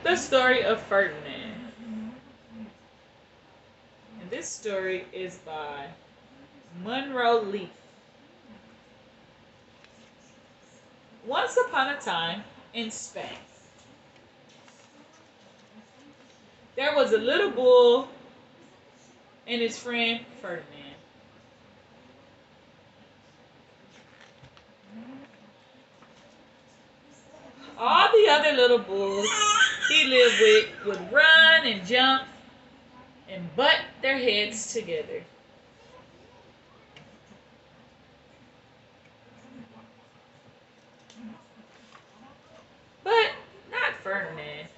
The story of Ferdinand. And this story is by Monroe Leaf. Once upon a time in Spain, there was a little bull and his friend Ferdinand. All the other little bulls he lived with would run and jump and butt their heads together. But not Ferdinand.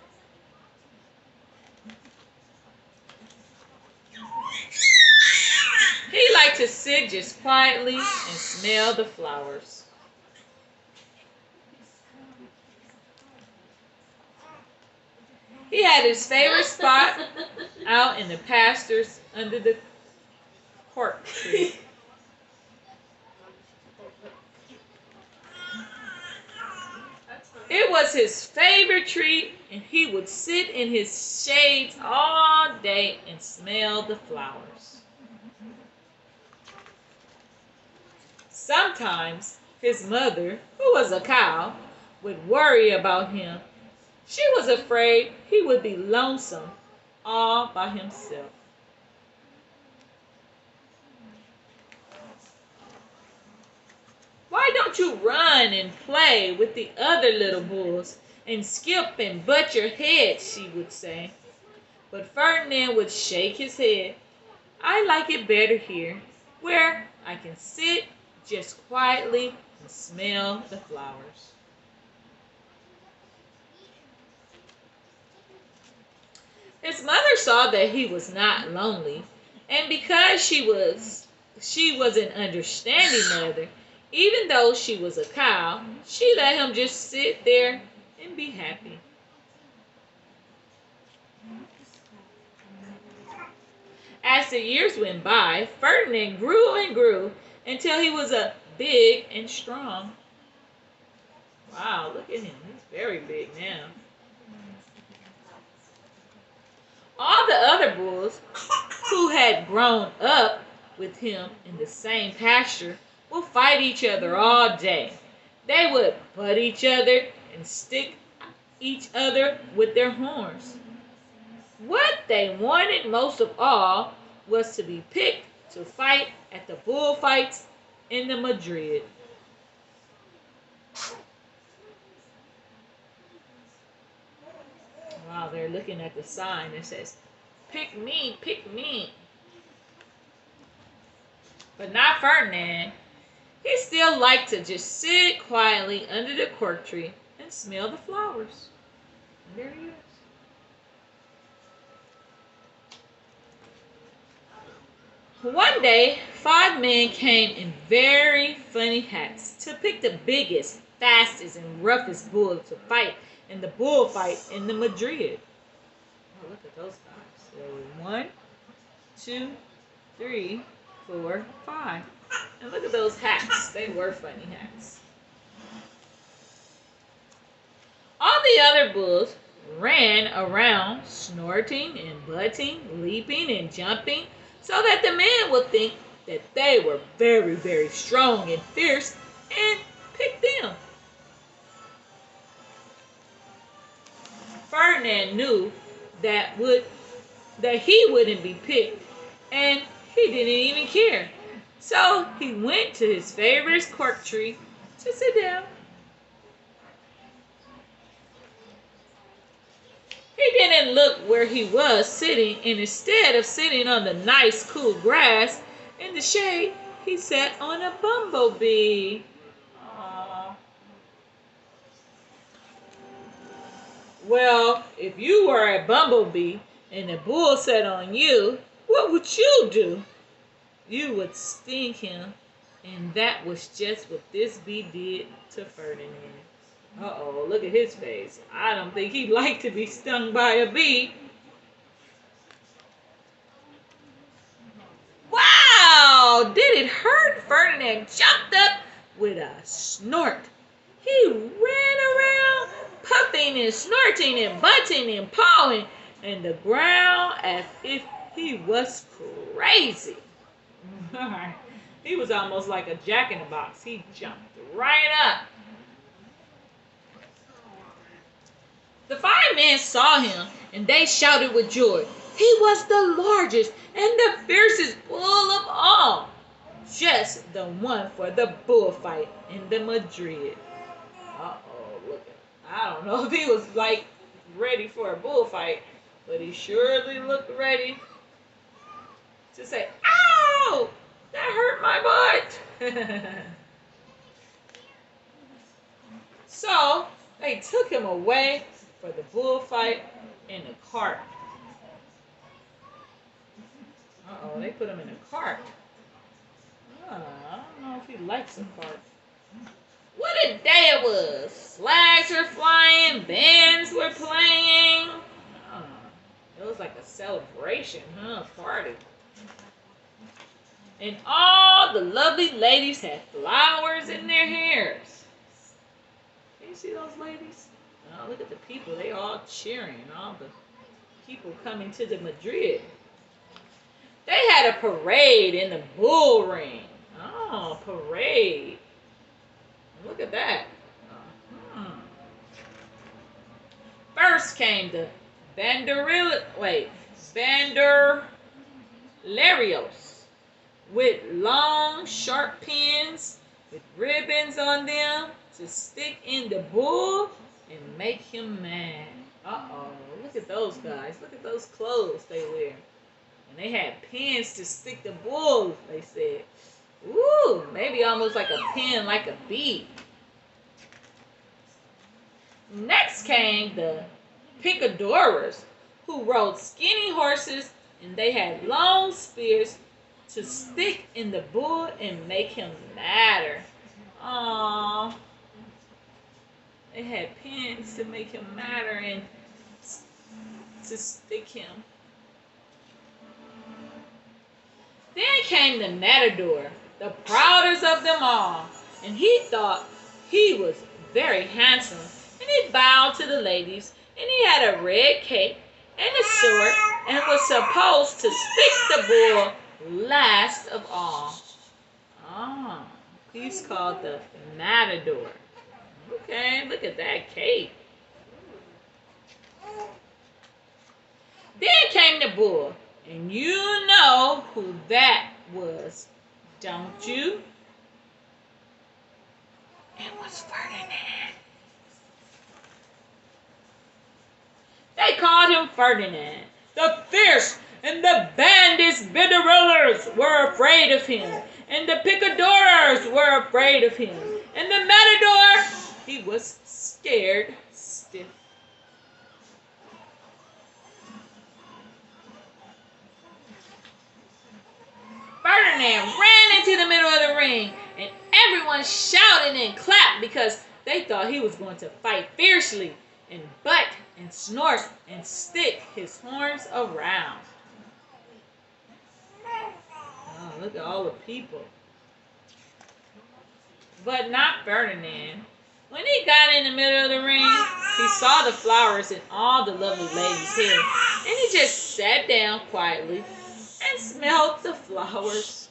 He liked to sit just quietly and smell the flowers. He had his favorite spot out in the pastures under the cork tree. It was his favorite tree, and he would sit in his shades all day and smell the flowers. Sometimes his mother, who was a cow, would worry about him. She was afraid he would be lonesome all by himself. Why don't you run and play with the other little bulls and skip and butt your head, she would say. But Ferdinand would shake his head. I like it better here, where I can sit just quietly and smell the flowers. His mother saw that he was not lonely, and because she was an understanding mother, even though she was a cow, she let him just sit there and be happy. As the years went by, Ferdinand grew and grew until he was a big and strong. Wow, look at him. He's very big now. All the other bulls who had grown up with him in the same pasture would fight each other all day. They would butt each other and stick each other with their horns. What they wanted most of all was to be picked to fight at the bullfights in the Madrid. Wow, they're looking at the sign that says, pick me, pick me. But not Ferdinand. He still liked to just sit quietly under the cork tree and smell the flowers. And there he is. One day, 5 men came in very funny hats to pick the biggest, fastest, and roughest bull to fight in the bullfight in the Madrid. Oh, look at those guys. There were 1, 2, 3, 4, 5. And look at those hats. They were funny hats. All the other bulls ran around, snorting and butting, leaping and jumping, so that the man would think that they were very, very strong and fierce and pick them. Ferdinand knew that he wouldn't be picked, and he didn't even care. So he went to his favorite cork tree to sit down. He didn't look where he was sitting, and instead of sitting on the nice cool grass in the shade, he sat on a bumblebee. Aww. Well, if you were a bumblebee and a bull sat on you, what would you do? You would sting him, and that was just what this bee did to Ferdinand. Uh-oh, look at his face. I don't think he'd like to be stung by a bee. Wow! Did it hurt? Ferdinand jumped up with a snort. He ran around, puffing and snorting and butting and pawing and the ground as if he was crazy. He was almost like a jack in the box. He jumped right up. The 5 men saw him, and they shouted with joy. He was the largest and the fiercest bull of all, just the one for the bullfight in the Madrid. Uh-oh, look at I don't know if he was like ready for a bullfight, but he surely looked ready to say, "Ow! That hurt my butt." So they took him away for the bullfight in a cart. Uh-oh, they put him in a cart. I don't know if he likes a cart. What a day it was! Flags were flying, bands were playing. It was like a celebration, huh? A party. And all the lovely ladies had flowers in their hairs. Can you see those ladies? Oh, look at the people. They all cheering. All the people coming to the Madrid. They had a parade in the bull ring. Oh, parade. Look at that. First came the Banderillarios with long, sharp pins with ribbons on them to stick in the bull and make him mad. Uh-oh, look at those guys. Look at those clothes they wear. And they had pins to stick the bull, they said. Ooh, maybe almost like a pin, like a bead. Next came the picadores, who rode skinny horses, and they had long spears to stick in the bull and make him madder. Aww. They had pins to make him madder and to stick him. Then came the matador, the proudest of them all, and he thought he was very handsome, and he bowed to the ladies, and he had a red cape and a sword, and was supposed to stick the bull last of all. Ah, he's called the matador. Okay, look at that cape. Then came the bull, and you know who that was, don't you? It was Ferdinand. They called him Ferdinand. The fierce and the bandits Banderillers were afraid of him, and the picadores were afraid of him, and the matador, he was scared stiff. Ferdinand ran into the middle of the ring, and everyone shouted and clapped because they thought he was going to fight fiercely and butt and snort and stick his horns around. Oh, look at all the people. But not Ferdinand. When he got in the middle of the ring, he saw the flowers in all the lovely ladies' hair, and he just sat down quietly and smelled the flowers.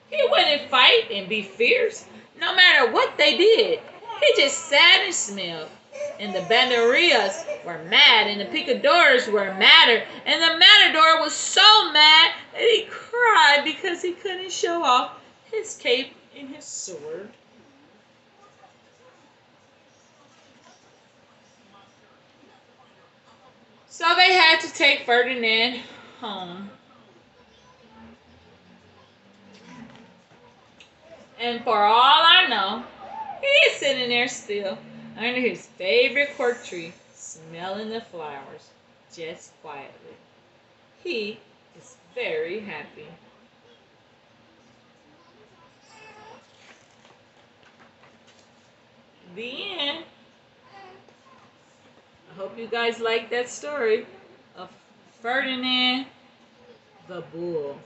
He wouldn't fight and be fierce, no matter what they did. He just sat and smelled. And the banderillas were mad, and the picadores were madder, and the matador was so mad that he cried because he couldn't show off his cape and his sword. So they had to take Ferdinand home. And for all I know, he is sitting there still under his favorite cork tree, smelling the flowers, just quietly. He is very happy. The end. I hope you guys like that story of Ferdinand the Bull.